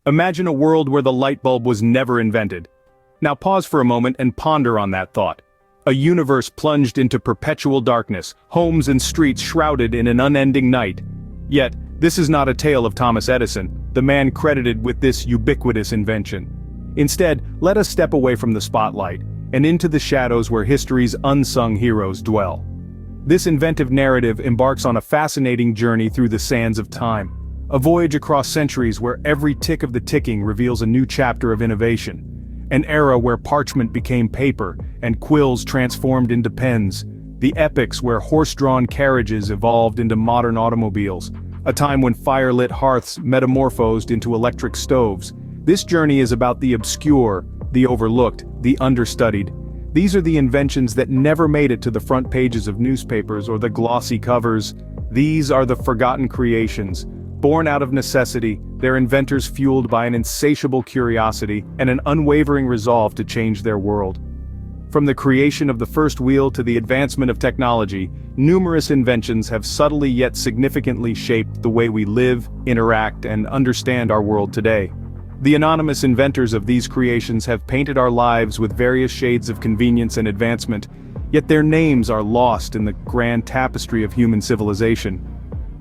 Imagine a world where the light bulb was never invented. Now pause for a moment and ponder on that thought. A universe plunged into perpetual darkness, homes and streets shrouded in an unending night. Yet, this is not a tale of Thomas Edison, the man credited with this ubiquitous invention. Instead, let us step away from the spotlight, and into the shadows where history's unsung heroes dwell. This inventive narrative embarks on a fascinating journey through the sands of time. A voyage across centuries where every tick of the ticking reveals a new chapter of innovation. An era where parchment became paper, and quills transformed into pens. The epochs where horse-drawn carriages evolved into modern automobiles. A time when fire-lit hearths metamorphosed into electric stoves. This journey is about the obscure, the overlooked, the understudied. These are the inventions that never made it to the front pages of newspapers or the glossy covers. These are the forgotten creations. Born out of necessity, their inventors fueled by an insatiable curiosity and an unwavering resolve to change their world. From the creation of the first wheel to the advancement of technology, numerous inventions have subtly yet significantly shaped the way we live, interact, and understand our world today. The anonymous inventors of these creations have painted our lives with various shades of convenience and advancement, yet their names are lost in the grand tapestry of human civilization.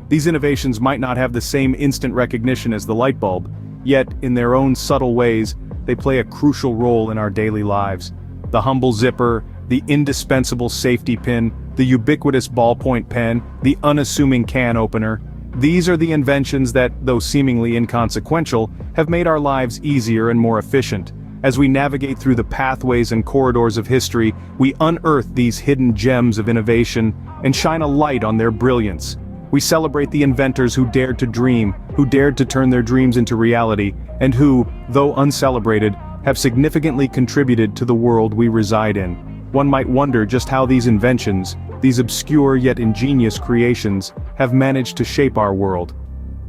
These innovations might not have the same instant recognition as the light bulb, yet, in their own subtle ways, they play a crucial role in our daily lives. The humble zipper, the indispensable safety pin, the ubiquitous ballpoint pen, the unassuming can opener. These are the inventions that, though seemingly inconsequential, have made our lives easier and more efficient. As we navigate through the pathways and corridors of history, we unearth these hidden gems of innovation and shine a light on their brilliance. We celebrate the inventors who dared to dream, who dared to turn their dreams into reality, and who, though uncelebrated, have significantly contributed to the world we reside in. One might wonder just how these inventions, these obscure yet ingenious creations, have managed to shape our world.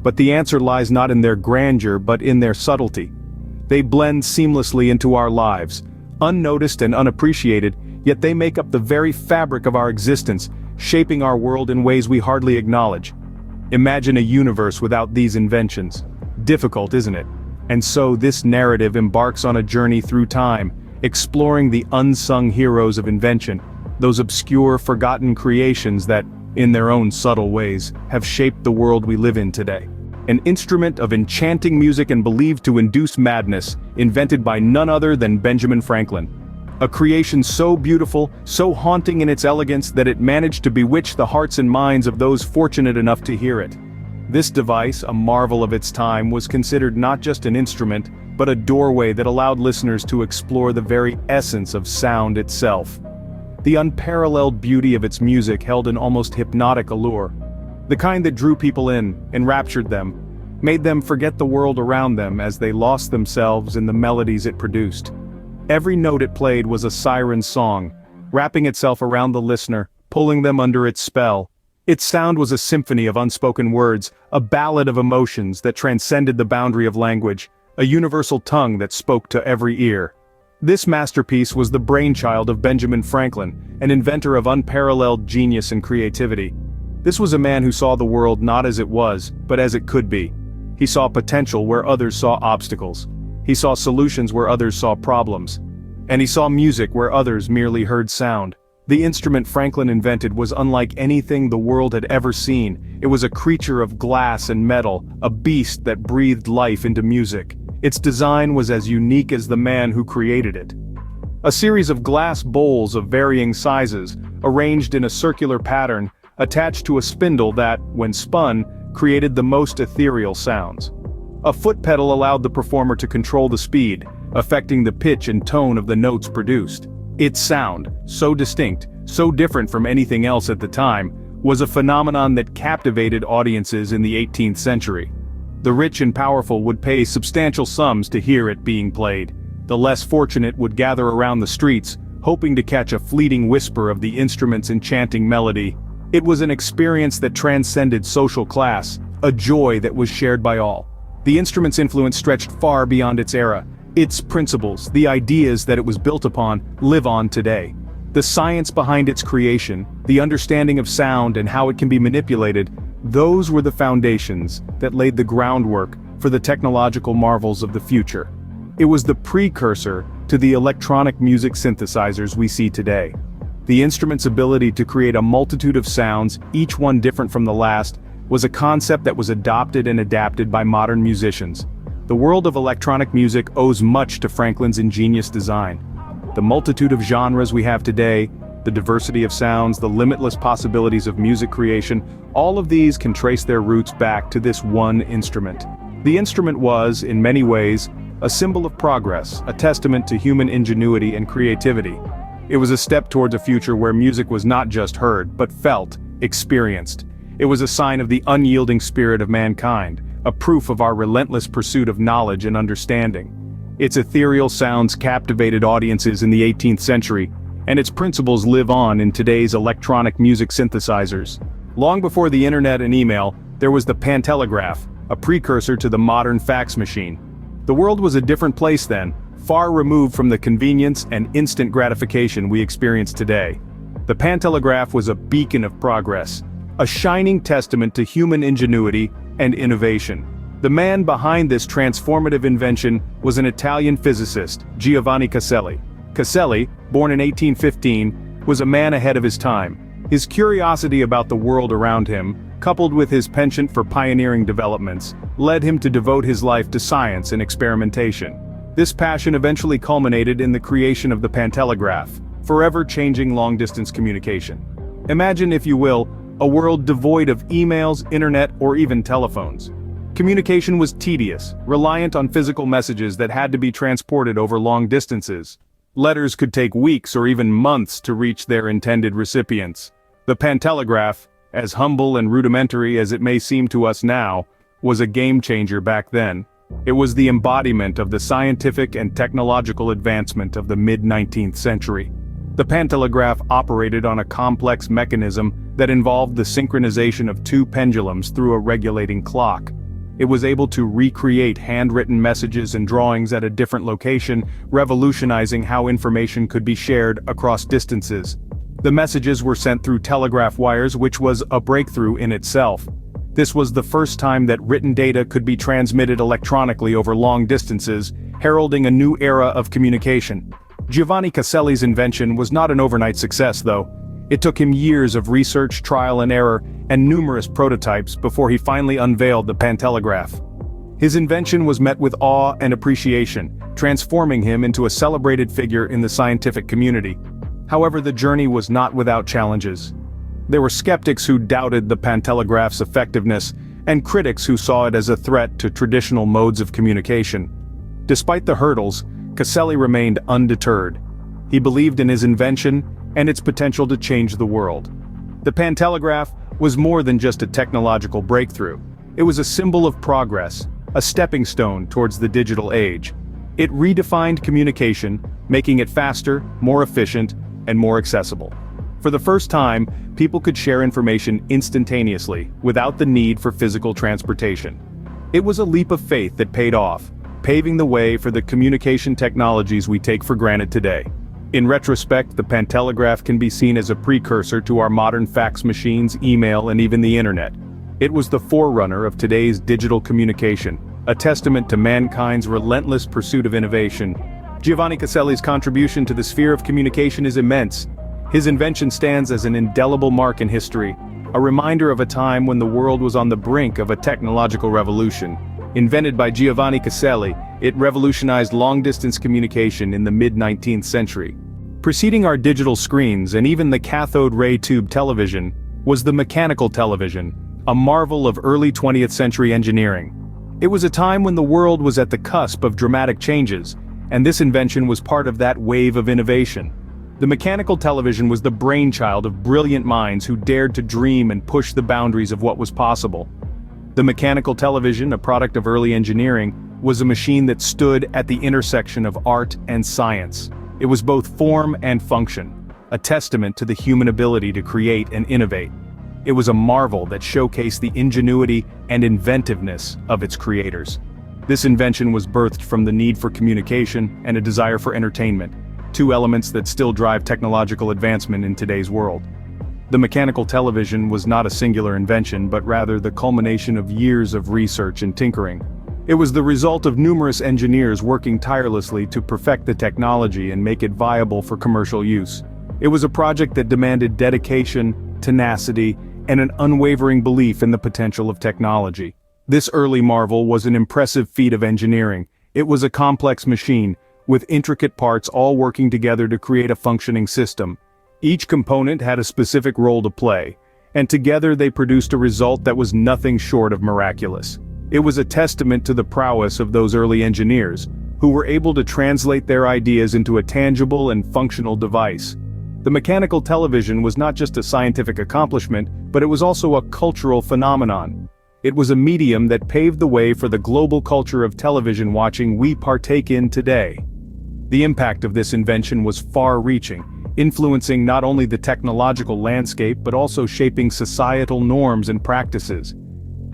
But the answer lies not in their grandeur but in their subtlety. They blend seamlessly into our lives, unnoticed and unappreciated, yet they make up the very fabric of our existence, shaping our world in ways we hardly acknowledge. Imagine a universe without these inventions. Difficult, isn't it? And so this narrative embarks on a journey through time, exploring the unsung heroes of invention, those obscure, forgotten creations that, in their own subtle ways, have shaped the world we live in today. An instrument of enchanting music and believed to induce madness, invented by none other than Benjamin Franklin. A creation so beautiful, so haunting in its elegance that it managed to bewitch the hearts and minds of those fortunate enough to hear it. This device, a marvel of its time, was considered not just an instrument, but a doorway that allowed listeners to explore the very essence of sound itself. The unparalleled beauty of its music held an almost hypnotic allure. The kind that drew people in, enraptured them, made them forget the world around them as they lost themselves in the melodies it produced. Every note it played was a siren's song, wrapping itself around the listener, pulling them under its spell. Its sound was a symphony of unspoken words, a ballad of emotions that transcended the boundary of language, a universal tongue that spoke to every ear. This masterpiece was the brainchild of Benjamin Franklin, an inventor of unparalleled genius and creativity. This was a man who saw the world not as it was, but as it could be. He saw potential where others saw obstacles. He saw solutions where others saw problems. And he saw music where others merely heard sound. The instrument Franklin invented was unlike anything the world had ever seen. It was a creature of glass and metal, a beast that breathed life into music. Its design was as unique as the man who created it. A series of glass bowls of varying sizes, arranged in a circular pattern, attached to a spindle that, when spun, created the most ethereal sounds. A foot pedal allowed the performer to control the speed, affecting the pitch and tone of the notes produced. Its sound, so distinct, so different from anything else at the time, was a phenomenon that captivated audiences in the 18th century. The rich and powerful would pay substantial sums to hear it being played. The less fortunate would gather around the streets, hoping to catch a fleeting whisper of the instrument's enchanting melody. It was an experience that transcended social class, a joy that was shared by all. The instrument's influence stretched far beyond its era. Its principles, the ideas that it was built upon, live on today. The science behind its creation, the understanding of sound and how it can be manipulated, those were the foundations that laid the groundwork for the technological marvels of the future. It was the precursor to the electronic music synthesizers we see today. The instrument's ability to create a multitude of sounds, each one different from the last, was a concept that was adopted and adapted by modern musicians. The world of electronic music owes much to Franklin's ingenious design. The multitude of genres we have today, the diversity of sounds, the limitless possibilities of music creation, all of these can trace their roots back to this one instrument. The instrument was, in many ways, a symbol of progress, a testament to human ingenuity and creativity. It was a step towards a future where music was not just heard, but felt, experienced. It was a sign of the unyielding spirit of mankind, a proof of our relentless pursuit of knowledge and understanding. Its ethereal sounds captivated audiences in the 18th century, and its principles live on in today's electronic music synthesizers. Long before the internet and email, there was the pantelegraph, a precursor to the modern fax machine. The world was a different place then, far removed from the convenience and instant gratification we experience today. The pantelegraph was a beacon of progress, a shining testament to human ingenuity and innovation. The man behind this transformative invention was an Italian physicist, Giovanni Caselli. Caselli, born in 1815, was a man ahead of his time. His curiosity about the world around him, coupled with his penchant for pioneering developments, led him to devote his life to science and experimentation. This passion eventually culminated in the creation of the pantelegraph, forever changing long-distance communication. Imagine, if you will, a world devoid of emails, internet, or even telephones. Communication was tedious, reliant on physical messages that had to be transported over long distances. Letters could take weeks or even months to reach their intended recipients. The pantelegraph, as humble and rudimentary as it may seem to us now, was a game-changer back then. It was the embodiment of the scientific and technological advancement of the mid-19th century. The pantelegraph operated on a complex mechanism that involved the synchronization of two pendulums through a regulating clock. It was able to recreate handwritten messages and drawings at a different location, revolutionizing how information could be shared across distances. The messages were sent through telegraph wires, which was a breakthrough in itself. This was the first time that written data could be transmitted electronically over long distances, heralding a new era of communication. Giovanni Caselli's invention was not an overnight success, though. It took him years of research, trial and error, and numerous prototypes before he finally unveiled the pantelegraph. His invention was met with awe and appreciation, transforming him into a celebrated figure in the scientific community. However, the journey was not without challenges. There were skeptics who doubted the pantelegraph's effectiveness, and critics who saw it as a threat to traditional modes of communication. Despite the hurdles, Caselli remained undeterred. He believed in his invention and its potential to change the world. The pantelegraph was more than just a technological breakthrough. It was a symbol of progress, a stepping stone towards the digital age. It redefined communication, making it faster, more efficient, and more accessible. For the first time, people could share information instantaneously, without the need for physical transportation. It was a leap of faith that paid off, paving the way for the communication technologies we take for granted today. In retrospect, the pantelegraph can be seen as a precursor to our modern fax machines, email, and even the internet. It was the forerunner of today's digital communication, a testament to mankind's relentless pursuit of innovation. Giovanni Caselli's contribution to the sphere of communication is immense. His invention stands as an indelible mark in history, a reminder of a time when the world was on the brink of a technological revolution. Invented by Giovanni Caselli, it revolutionized long-distance communication in the mid-19th century. Preceding our digital screens and even the cathode ray tube television was the mechanical television, a marvel of early 20th century engineering. It was a time when the world was at the cusp of dramatic changes, and this invention was part of that wave of innovation. The mechanical television was the brainchild of brilliant minds who dared to dream and push the boundaries of what was possible. The mechanical television, a product of early engineering, was a machine that stood at the intersection of art and science. It was both form and function, a testament to the human ability to create and innovate. It was a marvel that showcased the ingenuity and inventiveness of its creators. This invention was birthed from the need for communication and a desire for entertainment, two elements that still drive technological advancement in today's world. The mechanical television was not a singular invention, but rather the culmination of years of research and tinkering. It was the result of numerous engineers working tirelessly to perfect the technology and make it viable for commercial use. It was a project that demanded dedication, tenacity, and an unwavering belief in the potential of technology. This early marvel was an impressive feat of engineering. It was a complex machine, with intricate parts all working together to create a functioning system. Each component had a specific role to play, and together they produced a result that was nothing short of miraculous. It was a testament to the prowess of those early engineers, who were able to translate their ideas into a tangible and functional device. The mechanical television was not just a scientific accomplishment, but it was also a cultural phenomenon. It was a medium that paved the way for the global culture of television watching we partake in today. The impact of this invention was far-reaching, influencing not only the technological landscape but also shaping societal norms and practices.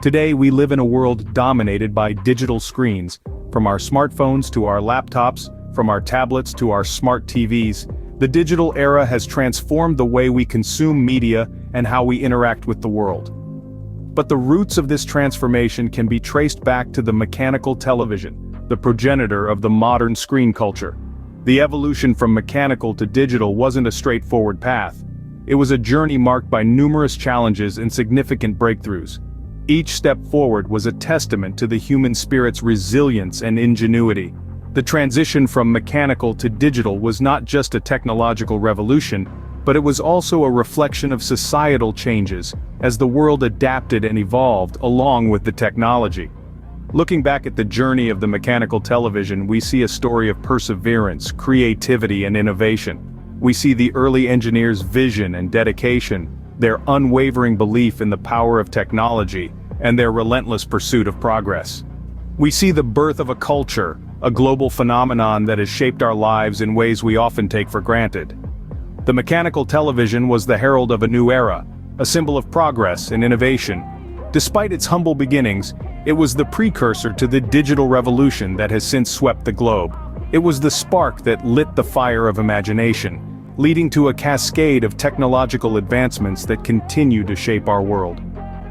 Today we live in a world dominated by digital screens, from our smartphones to our laptops, from our tablets to our smart TVs. The digital era has transformed the way we consume media and how we interact with the world. But the roots of this transformation can be traced back to the mechanical television, the progenitor of the modern screen culture. The evolution from mechanical to digital wasn't a straightforward path. It was a journey marked by numerous challenges and significant breakthroughs. Each step forward was a testament to the human spirit's resilience and ingenuity. The transition from mechanical to digital was not just a technological revolution, but it was also a reflection of societal changes, as the world adapted and evolved along with the technology. Looking back at the journey of the mechanical television, we see a story of perseverance, creativity, and innovation. We see the early engineers' vision and dedication, their unwavering belief in the power of technology, and their relentless pursuit of progress. We see the birth of a culture, a global phenomenon that has shaped our lives in ways we often take for granted. The mechanical television was the herald of a new era, a symbol of progress and innovation. Despite its humble beginnings, it was the precursor to the digital revolution that has since swept the globe. It was the spark that lit the fire of imagination, leading to a cascade of technological advancements that continue to shape our world.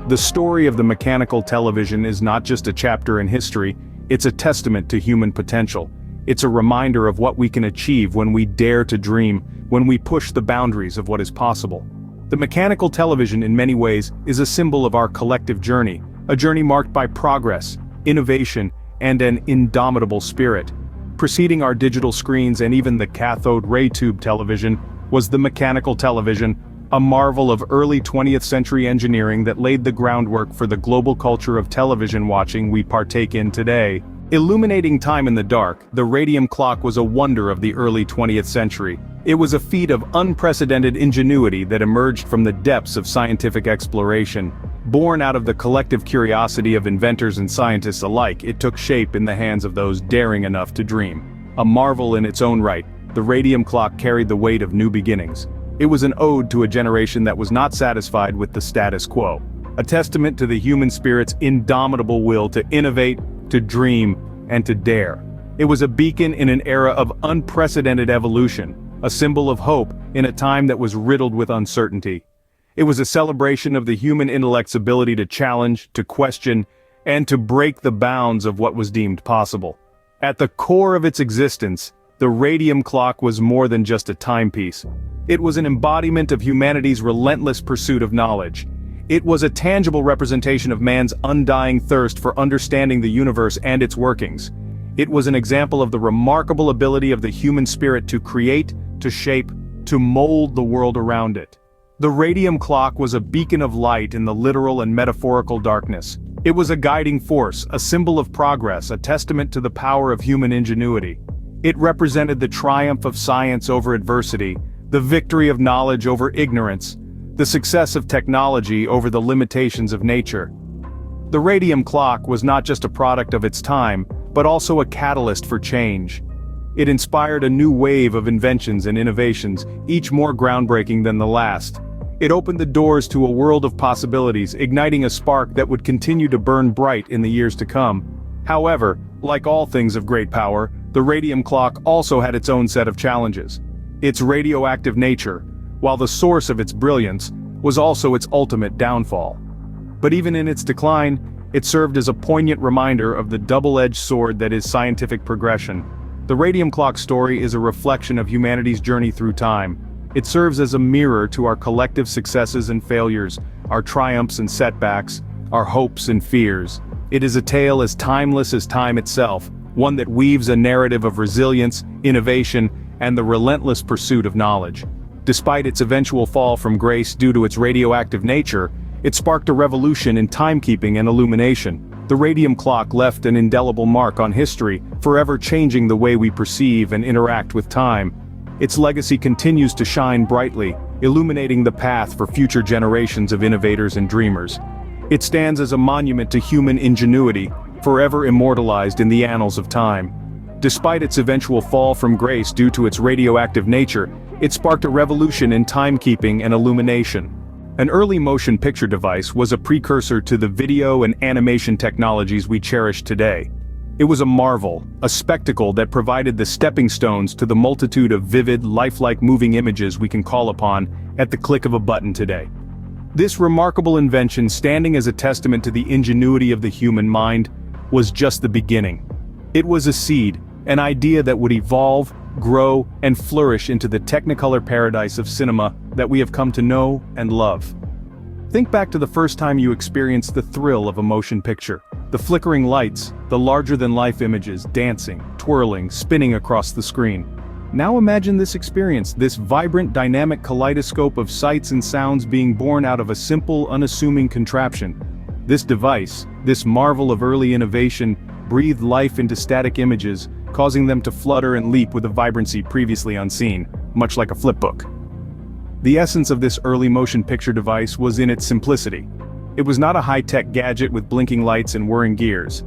The story of the mechanical television is not just a chapter in history, it's a testament to human potential. It's a reminder of what we can achieve when we dare to dream, when we push the boundaries of what is possible. The mechanical television in many ways is a symbol of our collective journey, a journey marked by progress, innovation, and an indomitable spirit. Preceding our digital screens and even the cathode ray tube television was the mechanical television, a marvel of early 20th century engineering that laid the groundwork for the global culture of television watching we partake in today. Illuminating time in the dark, the radium clock was a wonder of the early 20th century. It was a feat of unprecedented ingenuity that emerged from the depths of scientific exploration. Born out of the collective curiosity of inventors and scientists alike, it took shape in the hands of those daring enough to dream. A marvel in its own right, the radium clock carried the weight of new beginnings. It was an ode to a generation that was not satisfied with the status quo. A testament to the human spirit's indomitable will to innovate, to dream, and to dare. It was a beacon in an era of unprecedented evolution, a symbol of hope in a time that was riddled with uncertainty. It was a celebration of the human intellect's ability to challenge, to question, and to break the bounds of what was deemed possible. At the core of its existence, the radium clock was more than just a timepiece. It was an embodiment of humanity's relentless pursuit of knowledge. It was a tangible representation of man's undying thirst for understanding the universe and its workings. It was an example of the remarkable ability of the human spirit to create, to shape, to mold the world around it. The radium clock was a beacon of light in the literal and metaphorical darkness. It was a guiding force, a symbol of progress, a testament to the power of human ingenuity. It represented the triumph of science over adversity, the victory of knowledge over ignorance, the success of technology over the limitations of nature. The radium clock was not just a product of its time, but also a catalyst for change. It inspired a new wave of inventions and innovations, each more groundbreaking than the last. It opened the doors to a world of possibilities, igniting a spark that would continue to burn bright in the years to come. However, like all things of great power, the radium clock also had its own set of challenges. Its radioactive nature, while the source of its brilliance, was also its ultimate downfall. But even in its decline, It served as a poignant reminder of the double-edged sword that is scientific progression. The radium clock story is a reflection of humanity's journey through time. It serves as a mirror to our collective successes and failures, our triumphs and setbacks, our hopes and fears. It is a tale as timeless as time itself, one that weaves a narrative of resilience, innovation, and the relentless pursuit of knowledge. Despite its eventual fall from grace due to its radioactive nature, it sparked a revolution in timekeeping and illumination. The radium clock left an indelible mark on history, forever changing the way we perceive and interact with time. Its legacy continues to shine brightly, illuminating the path for future generations of innovators and dreamers. It stands as a monument to human ingenuity, forever immortalized in the annals of time. Despite its eventual fall from grace due to its radioactive nature, it sparked a revolution in timekeeping and illumination. An early motion picture device was a precursor to the video and animation technologies we cherish today. It was a marvel, a spectacle that provided the stepping stones to the multitude of vivid, lifelike moving images we can call upon at the click of a button today. This remarkable invention, standing as a testament to the ingenuity of the human mind, was just the beginning. It was a seed, an idea that would evolve, grow, and flourish into the technicolor paradise of cinema that we have come to know and love. Think back to the first time you experienced the thrill of a motion picture. The flickering lights, the larger-than-life images dancing, twirling, spinning across the screen. Now imagine this experience, this vibrant, dynamic kaleidoscope of sights and sounds being born out of a simple, unassuming contraption. This device, this marvel of early innovation, breathed life into static images, causing them to flutter and leap with a vibrancy previously unseen, much like a flipbook. The essence of this early motion picture device was in its simplicity. It was not a high-tech gadget with blinking lights and whirring gears.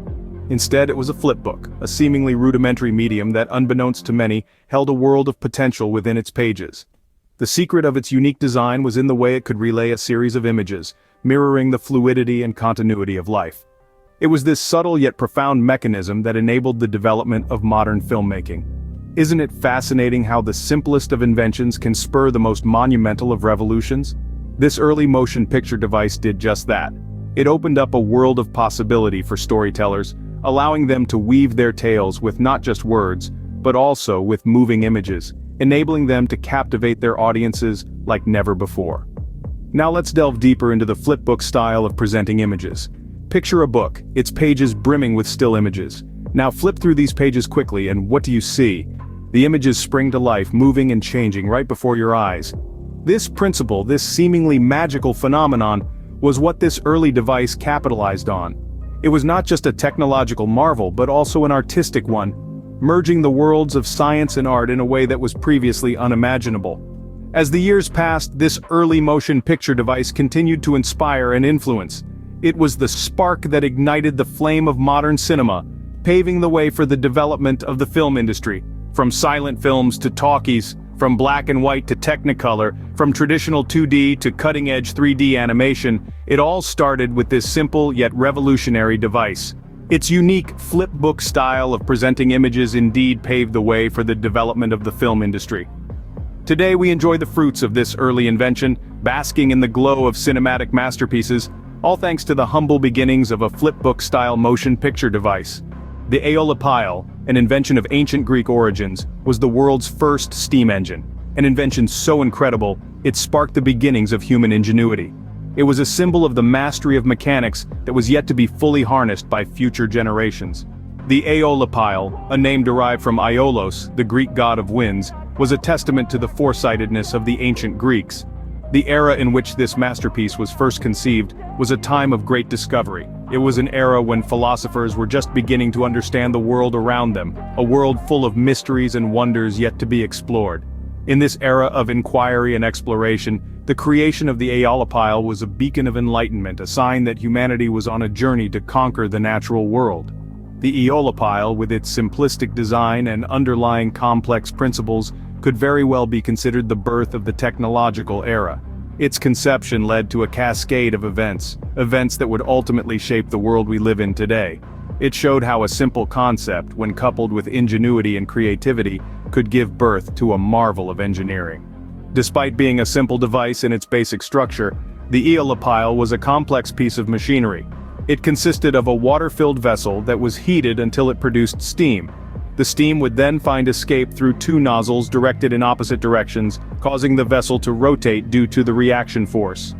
Instead, it was a flipbook, a seemingly rudimentary medium that, unbeknownst to many, held a world of potential within its pages. The secret of its unique design was in the way it could relay a series of images, mirroring the fluidity and continuity of life. It was this subtle yet profound mechanism that enabled the development of modern filmmaking. Isn't it fascinating how the simplest of inventions can spur the most monumental of revolutions? This early motion picture device did just that. It opened up a world of possibility for storytellers, allowing them to weave their tales with not just words, but also with moving images, enabling them to captivate their audiences like never before. Now let's delve deeper into the flipbook style of presenting images. Picture a book, its pages brimming with still images. Now flip through these pages quickly, and what do you see? The images spring to life, moving and changing right before your eyes. This principle, this seemingly magical phenomenon, was what this early device capitalized on. It was not just a technological marvel, but also an artistic one, merging the worlds of science and art in a way that was previously unimaginable. As the years passed, this early motion picture device continued to inspire and influence. It was the spark that ignited the flame of modern cinema, paving the way for the development of the film industry. From silent films to talkies, from black and white to technicolor, from traditional 2D to cutting-edge 3D animation, it all started with this simple yet revolutionary device. Its unique flipbook style of presenting images indeed paved the way for the development of the film industry. Today we enjoy the fruits of this early invention, basking in the glow of cinematic masterpieces, all thanks to the humble beginnings of a flipbook-style motion picture device. The aeolipile, an invention of ancient Greek origins, was the world's first steam engine, an invention so incredible, it sparked the beginnings of human ingenuity. It was a symbol of the mastery of mechanics that was yet to be fully harnessed by future generations. The aeolipile, a name derived from Aiolos, the Greek god of winds, was a testament to the foresightedness of the ancient Greeks. The era in which this masterpiece was first conceived was a time of great discovery. It was an era when philosophers were just beginning to understand the world around them, a world full of mysteries and wonders yet to be explored. In this era of inquiry and exploration, the creation of the aeolipile was a beacon of enlightenment, a sign that humanity was on a journey to conquer the natural world. The aeolipile, with its simplistic design and underlying complex principles, could very well be considered the birth of the technological era. Its conception led to a cascade of events that would ultimately shape the world we live in today. It showed how a simple concept, when coupled with ingenuity and creativity, could give birth to a marvel of engineering. Despite being a simple device in its basic structure, the aeolipile was a complex piece of machinery. It consisted of a water-filled vessel that was heated until it produced steam. The steam would then find escape through two nozzles directed in opposite directions, causing the vessel to rotate due to the reaction force.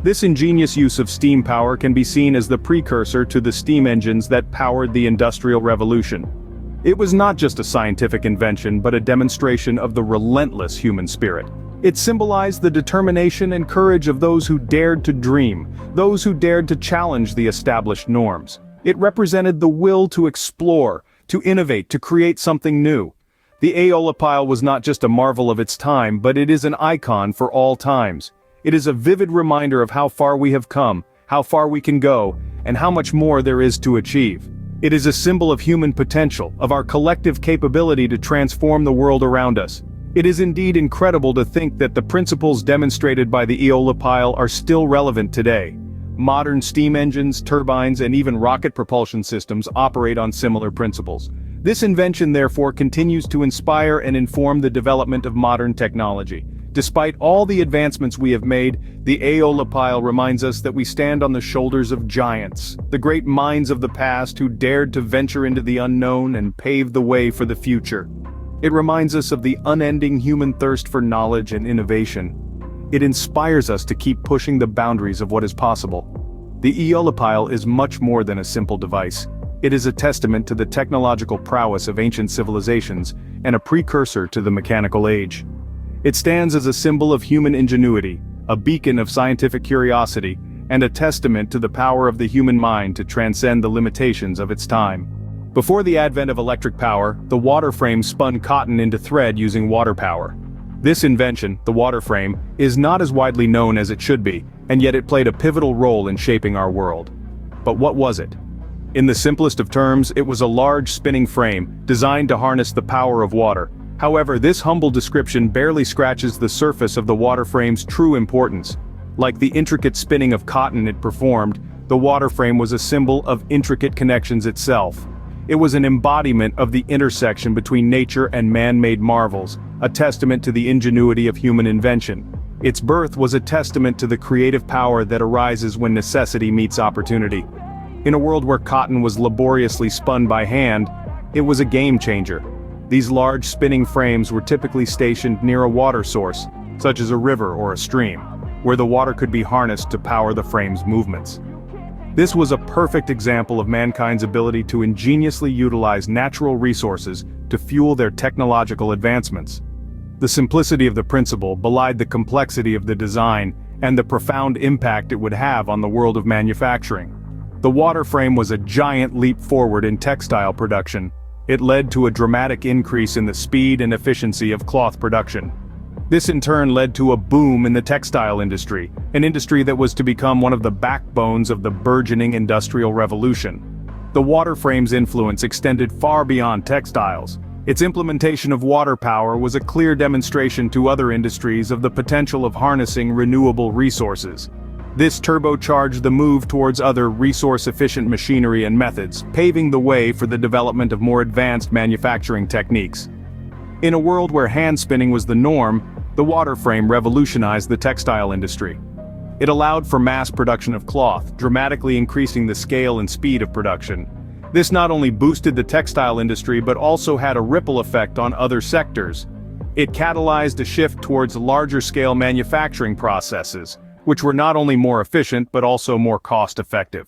This ingenious use of steam power can be seen as the precursor to the steam engines that powered the Industrial Revolution. It was not just a scientific invention but a demonstration of the relentless human spirit. It symbolized the determination and courage of those who dared to dream, those who dared to challenge the established norms. It represented the will to explore, to innovate, to create something new. The Aeolipile was not just a marvel of its time, but it is an icon for all times. It is a vivid reminder of how far we have come, how far we can go, and how much more there is to achieve. It is a symbol of human potential, of our collective capability to transform the world around us. It is indeed incredible to think that the principles demonstrated by the Aeolipile are still relevant today. Modern steam engines, turbines, and even rocket propulsion systems operate on similar principles. This invention therefore continues to inspire and inform the development of modern technology. Despite all the advancements we have made, the Aeolipile reminds us that we stand on the shoulders of giants, the great minds of the past who dared to venture into the unknown and pave the way for the future. It reminds us of the unending human thirst for knowledge and innovation. It inspires us to keep pushing the boundaries of what is possible. The Aeolipile is much more than a simple device. It is a testament to the technological prowess of ancient civilizations and a precursor to the mechanical age. It stands as a symbol of human ingenuity, a beacon of scientific curiosity, and a testament to the power of the human mind to transcend the limitations of its time. Before the advent of electric power, the water frame spun cotton into thread using water power. This invention, the water frame, is not as widely known as it should be, and yet it played a pivotal role in shaping our world. But what was it? In the simplest of terms, it was a large spinning frame, designed to harness the power of water. However, this humble description barely scratches the surface of the water frame's true importance. Like the intricate spinning of cotton it performed, the water frame was a symbol of intricate connections itself. It was an embodiment of the intersection between nature and man-made marvels, a testament to the ingenuity of human invention. Its birth was a testament to the creative power that arises when necessity meets opportunity. In a world where cotton was laboriously spun by hand, it was a game changer. These large spinning frames were typically stationed near a water source, such as a river or a stream, where the water could be harnessed to power the frame's movements. This was a perfect example of mankind's ability to ingeniously utilize natural resources to fuel their technological advancements. The simplicity of the principle belied the complexity of the design and the profound impact it would have on the world of manufacturing. The water frame was a giant leap forward in textile production. It led to a dramatic increase in the speed and efficiency of cloth production. This in turn led to a boom in the textile industry, an industry that was to become one of the backbones of the burgeoning Industrial Revolution. The water frame's influence extended far beyond textiles. Its implementation of water power was a clear demonstration to other industries of the potential of harnessing renewable resources. This turbocharged the move towards other resource-efficient machinery and methods, paving the way for the development of more advanced manufacturing techniques. In a world where hand spinning was the norm, the water frame revolutionized the textile industry. It allowed for mass production of cloth, dramatically increasing the scale and speed of production. This not only boosted the textile industry but also had a ripple effect on other sectors. It catalyzed a shift towards larger-scale manufacturing processes, which were not only more efficient but also more cost-effective.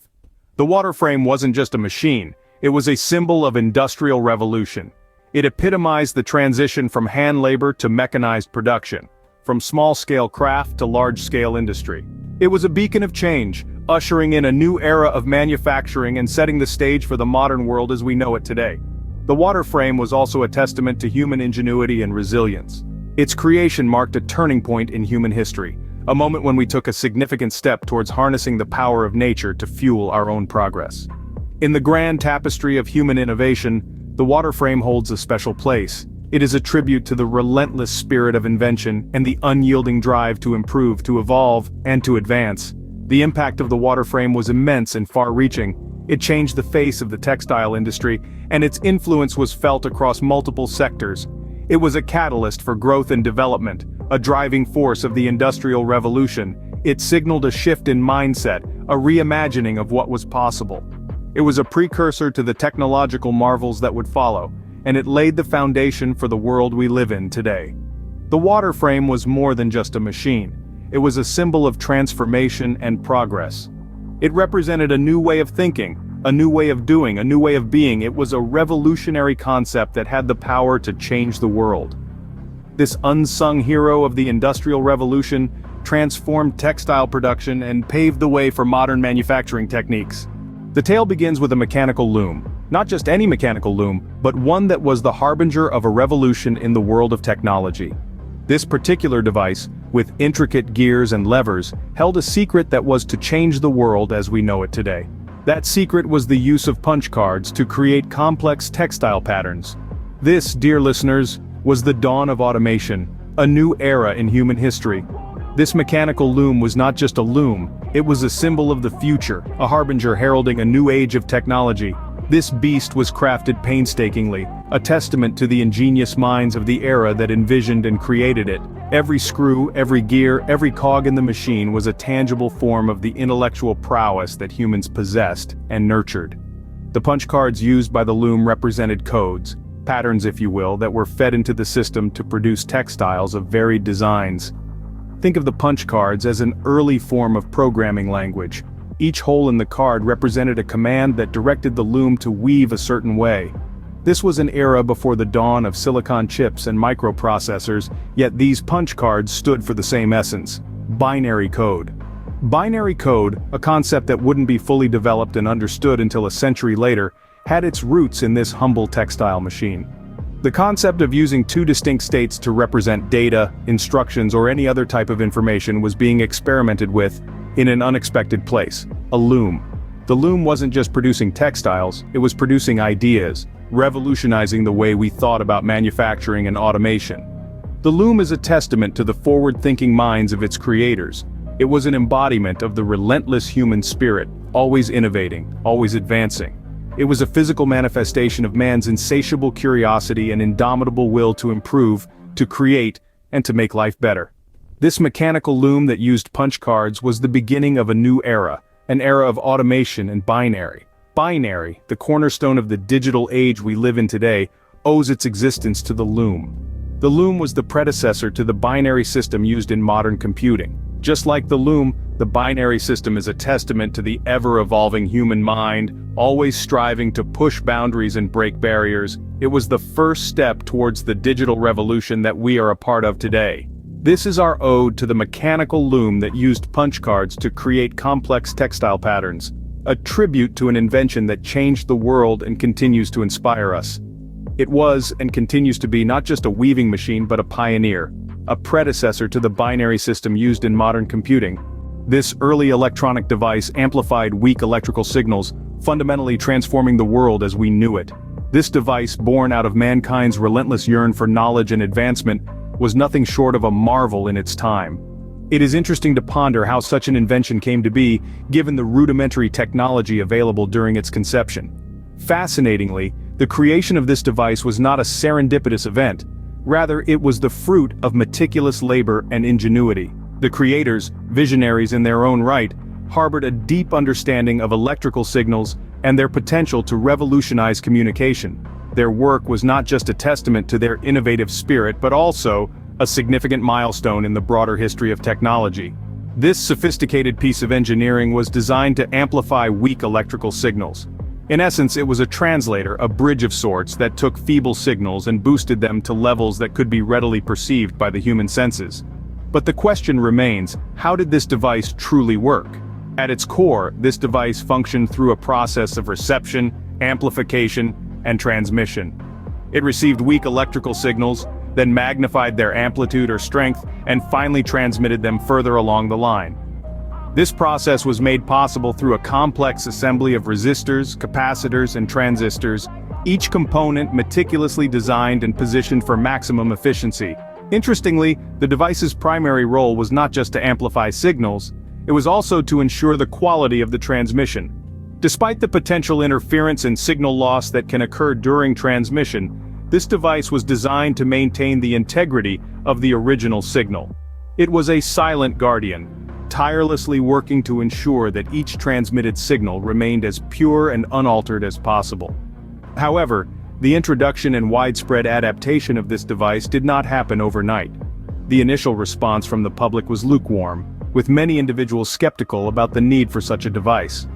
The water frame wasn't just a machine, it was a symbol of industrial revolution. It epitomized the transition from hand labor to mechanized production, from small-scale craft to large-scale industry. It was a beacon of change, ushering in a new era of manufacturing and setting the stage for the modern world as we know it today. The water frame was also a testament to human ingenuity and resilience. Its creation marked a turning point in human history, a moment when we took a significant step towards harnessing the power of nature to fuel our own progress. In the grand tapestry of human innovation, the water frame holds a special place. It is a tribute to the relentless spirit of invention and the unyielding drive to improve, to evolve, and to advance. The impact of the water frame was immense and far-reaching. It changed the face of the textile industry, and its influence was felt across multiple sectors. It was a catalyst for growth and development, a driving force of the Industrial Revolution. It signaled a shift in mindset, a reimagining of what was possible. It was a precursor to the technological marvels that would follow, and it laid the foundation for the world we live in today. The water frame was more than just a machine. It was a symbol of transformation and progress. It represented a new way of thinking, a new way of doing, a new way of being. It was a revolutionary concept that had the power to change the world. This unsung hero of the Industrial Revolution transformed textile production and paved the way for modern manufacturing techniques. The tale begins with a mechanical loom. Not just any mechanical loom, but one that was the harbinger of a revolution in the world of technology. This particular device, with intricate gears and levers, held a secret that was to change the world as we know it today. That secret was the use of punch cards to create complex textile patterns. This, dear listeners, was the dawn of automation, a new era in human history. This mechanical loom was not just a loom, it was a symbol of the future, a harbinger heralding a new age of technology. This beast was crafted painstakingly, a testament to the ingenious minds of the era that envisioned and created it. Every screw, every gear, every cog in the machine was a tangible form of the intellectual prowess that humans possessed and nurtured. The punch cards used by the loom represented codes, patterns if you will, that were fed into the system to produce textiles of varied designs. Think of the punch cards as an early form of programming language. Each hole in the card represented a command that directed the loom to weave a certain way. This was an era before the dawn of silicon chips and microprocessors, yet these punch cards stood for the same essence: binary code. Binary code, a concept that wouldn't be fully developed and understood until a century later, had its roots in this humble textile machine. The concept of using two distinct states to represent data, instructions, or any other type of information was being experimented with in an unexpected place: a loom. The loom wasn't just producing textiles, it was producing ideas, revolutionizing the way we thought about manufacturing and automation. The loom is a testament to the forward-thinking minds of its creators. It was an embodiment of the relentless human spirit, always innovating, always advancing. It was a physical manifestation of man's insatiable curiosity and indomitable will to improve, to create, and to make life better. This mechanical loom that used punch cards was the beginning of a new era, an era of automation and binary. Binary, the cornerstone of the digital age we live in today, owes its existence to the loom. The loom was the predecessor to the binary system used in modern computing. Just like the loom, the binary system is a testament to the ever-evolving human mind, always striving to push boundaries and break barriers. It was the first step towards the digital revolution that we are a part of today. This is our ode to the mechanical loom that used punch cards to create complex textile patterns, a tribute to an invention that changed the world and continues to inspire us. It was, and continues to be, not just a weaving machine but a pioneer, a predecessor to the binary system used in modern computing. This early electronic device amplified weak electrical signals, fundamentally transforming the world as we knew it. This device, born out of mankind's relentless yearn for knowledge and advancement, was nothing short of a marvel in its time. It is interesting to ponder how such an invention came to be, given the rudimentary technology available during its conception. Fascinatingly, the creation of this device was not a serendipitous event. Rather, it was the fruit of meticulous labor and ingenuity. The creators, visionaries in their own right, harbored a deep understanding of electrical signals and their potential to revolutionize communication. Their work was not just a testament to their innovative spirit but also a significant milestone in the broader history of technology. This sophisticated piece of engineering was designed to amplify weak electrical signals. In essence, it was a translator, a bridge of sorts that took feeble signals and boosted them to levels that could be readily perceived by the human senses. But the question remains, how did this device truly work? At its core, this device functioned through a process of reception, amplification, and transmission. It received weak electrical signals, then magnified their amplitude or strength, and finally transmitted them further along the line. This process was made possible through a complex assembly of resistors, capacitors, and transistors, each component meticulously designed and positioned for maximum efficiency. Interestingly, the device's primary role was not just to amplify signals, it was also to ensure the quality of the transmission. Despite the potential interference and signal loss that can occur during transmission, this device was designed to maintain the integrity of the original signal. It was a silent guardian, tirelessly working to ensure that each transmitted signal remained as pure and unaltered as possible. However, the introduction and widespread adaptation of this device did not happen overnight. The initial response from the public was lukewarm, with many individuals skeptical about the need for such a device.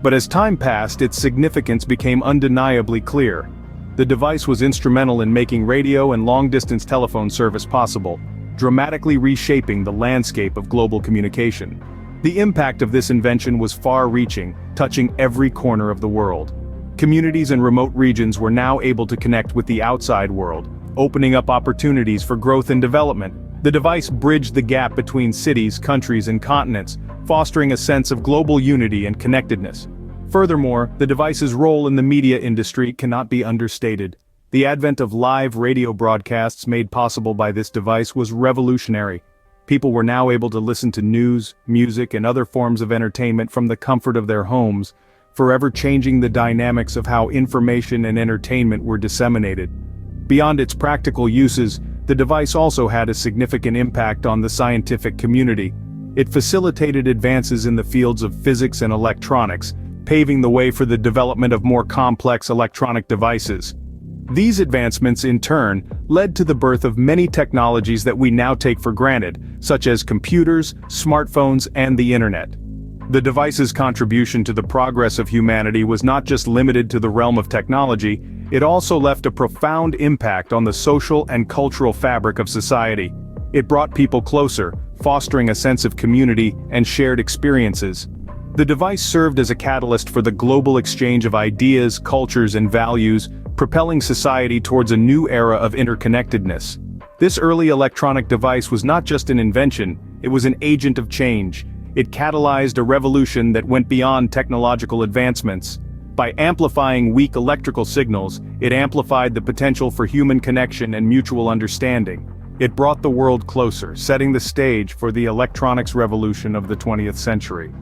But as time passed, its significance became undeniably clear. The device was instrumental in making radio and long-distance telephone service possible, dramatically reshaping the landscape of global communication. The impact of this invention was far-reaching, touching every corner of the world. Communities in remote regions were now able to connect with the outside world, opening up opportunities for growth and development. The device bridged the gap between cities, countries, and continents, fostering a sense of global unity and connectedness. Furthermore, the device's role in the media industry cannot be understated. The advent of live radio broadcasts made possible by this device was revolutionary. People were now able to listen to news, music, and other forms of entertainment from the comfort of their homes, forever changing the dynamics of how information and entertainment were disseminated. Beyond its practical uses, the device also had a significant impact on the scientific community. It facilitated advances in the fields of physics and electronics, paving the way for the development of more complex electronic devices. These advancements, in turn, led to the birth of many technologies that we now take for granted, such as computers, smartphones, and the internet. The device's contribution to the progress of humanity was not just limited to the realm of technology, it also left a profound impact on the social and cultural fabric of society. It brought people closer, fostering a sense of community and shared experiences. The device served as a catalyst for the global exchange of ideas, cultures, and values, propelling society towards a new era of interconnectedness. This early electronic device was not just an invention, it was an agent of change. It catalyzed a revolution that went beyond technological advancements. By amplifying weak electrical signals, it amplified the potential for human connection and mutual understanding. It brought the world closer, setting the stage for the electronics revolution of the 20th century.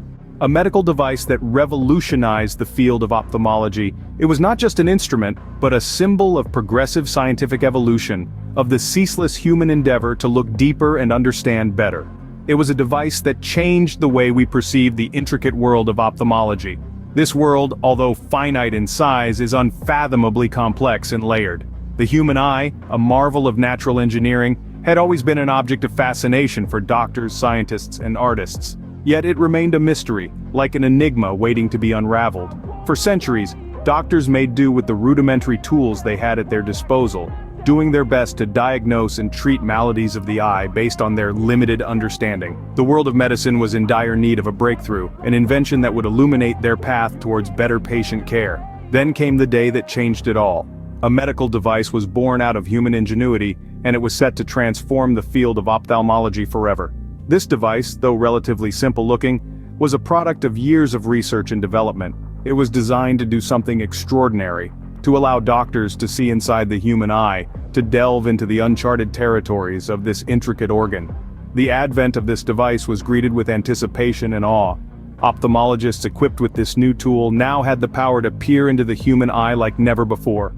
A medical device that revolutionized the field of ophthalmology, it was not just an instrument, but a symbol of progressive scientific evolution, of the ceaseless human endeavor to look deeper and understand better. It was a device that changed the way we perceive the intricate world of ophthalmology. This world, although finite in size, is unfathomably complex and layered. The human eye, a marvel of natural engineering, had always been an object of fascination for doctors, scientists, and artists. Yet it remained a mystery, like an enigma waiting to be unraveled. For centuries, doctors made do with the rudimentary tools they had at their disposal, doing their best to diagnose and treat maladies of the eye based on their limited understanding. The world of medicine was in dire need of a breakthrough, an invention that would illuminate their path towards better patient care. Then came the day that changed it all. A medical device was born out of human ingenuity, and it was set to transform the field of ophthalmology forever. This device, though relatively simple-looking, was a product of years of research and development. It was designed to do something extraordinary, to allow doctors to see inside the human eye, to delve into the uncharted territories of this intricate organ. The advent of this device was greeted with anticipation and awe. Ophthalmologists equipped with this new tool now had the power to peer into the human eye like never before.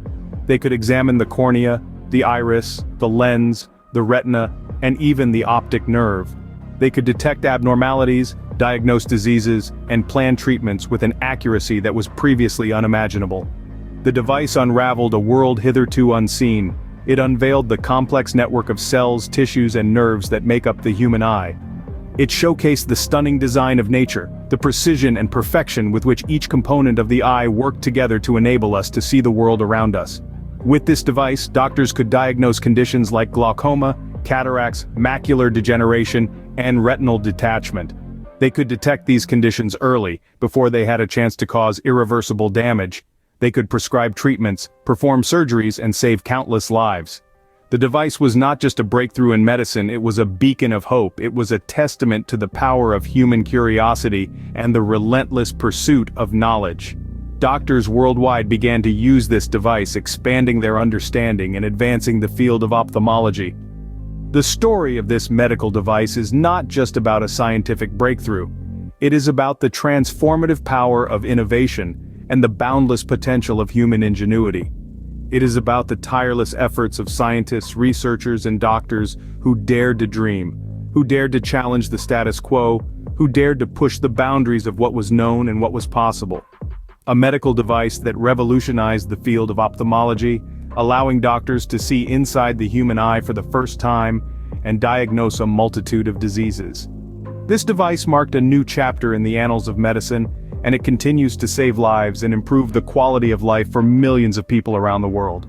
They could examine the cornea, the iris, the lens, the retina, and even the optic nerve. They could detect abnormalities, diagnose diseases, and plan treatments with an accuracy that was previously unimaginable. The device unraveled a world hitherto unseen. It unveiled the complex network of cells, tissues, and nerves that make up the human eye. It showcased the stunning design of nature, the precision and perfection with which each component of the eye worked together to enable us to see the world around us. With this device, doctors could diagnose conditions like glaucoma, cataracts, macular degeneration, and retinal detachment. They could detect these conditions early, before they had a chance to cause irreversible damage. They could prescribe treatments, perform surgeries, and save countless lives. The device was not just a breakthrough in medicine, it was a beacon of hope. It was a testament to the power of human curiosity and the relentless pursuit of knowledge. Doctors worldwide began to use this device, expanding their understanding and advancing the field of ophthalmology. The story of this medical device is not just about a scientific breakthrough. It is about the transformative power of innovation and the boundless potential of human ingenuity. It is about the tireless efforts of scientists, researchers, and doctors who dared to dream, who dared to challenge the status quo, who dared to push the boundaries of what was known and what was possible. A medical device that revolutionized the field of ophthalmology, allowing doctors to see inside the human eye for the first time and diagnose a multitude of diseases. This device marked a new chapter in the annals of medicine, and it continues to save lives and improve the quality of life for millions of people around the world.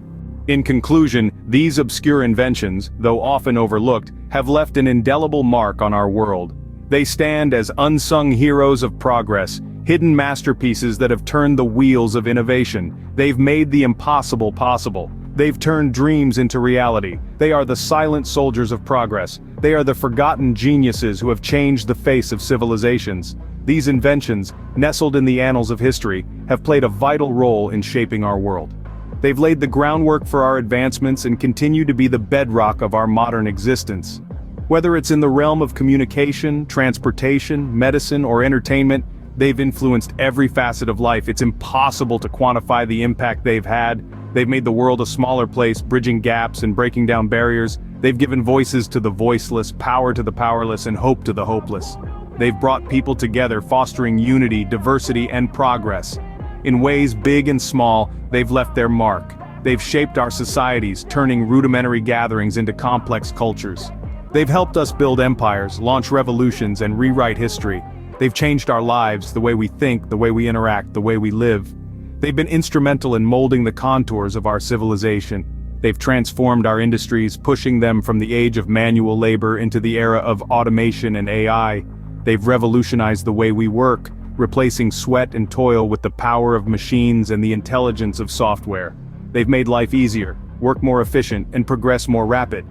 In conclusion, these obscure inventions, though often overlooked, have left an indelible mark on our world. They stand as unsung heroes of progress, hidden masterpieces that have turned the wheels of innovation. They've made the impossible possible. They've turned dreams into reality. They are the silent soldiers of progress. They are the forgotten geniuses who have changed the face of civilizations. These inventions, nestled in the annals of history, have played a vital role in shaping our world. They've laid the groundwork for our advancements and continue to be the bedrock of our modern existence. Whether it's in the realm of communication, transportation, medicine, or entertainment, they've influenced every facet of life. It's impossible to quantify the impact they've had. They've made the world a smaller place, bridging gaps and breaking down barriers. They've given voices to the voiceless, power to the powerless, and hope to the hopeless. They've brought people together, fostering unity, diversity, and progress. In ways big and small, they've left their mark. They've shaped our societies, turning rudimentary gatherings into complex cultures. They've helped us build empires, launch revolutions, and rewrite history. They've changed our lives, the way we think, the way we interact, the way we live. They've been instrumental in molding the contours of our civilization. They've transformed our industries, pushing them from the age of manual labor into the era of automation and AI. They've revolutionized the way we work, replacing sweat and toil with the power of machines and the intelligence of software. They've made life easier, work more efficient, and progress more rapid.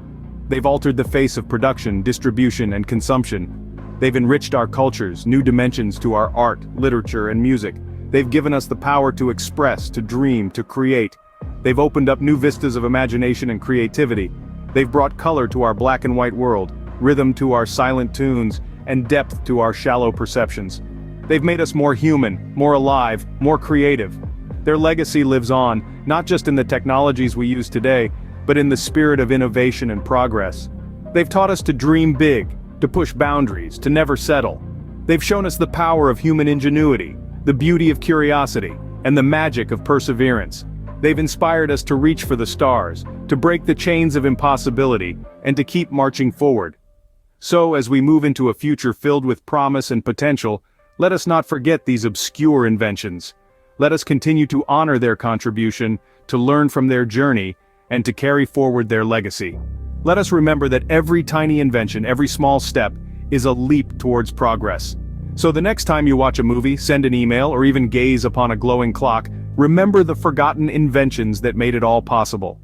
They've altered the face of production, distribution, and consumption. They've enriched our cultures, new dimensions to our art, literature, and music. They've given us the power to express, to dream, to create. They've opened up new vistas of imagination and creativity. They've brought color to our black and white world, rhythm to our silent tunes, and depth to our shallow perceptions. They've made us more human, more alive, more creative. Their legacy lives on, not just in the technologies we use today, but in the spirit of innovation and progress. They've taught us to dream big, to push boundaries, to never settle. They've shown us the power of human ingenuity, the beauty of curiosity, and the magic of perseverance. They've inspired us to reach for the stars, to break the chains of impossibility, and to keep marching forward. So, as we move into a future filled with promise and potential, let us not forget these obscure inventions. Let us continue to honor their contribution, to learn from their journey, and to carry forward their legacy. Let us remember that every tiny invention, every small step, is a leap towards progress. So the next time you watch a movie, send an email, or even gaze upon a glowing clock, remember the forgotten inventions that made it all possible.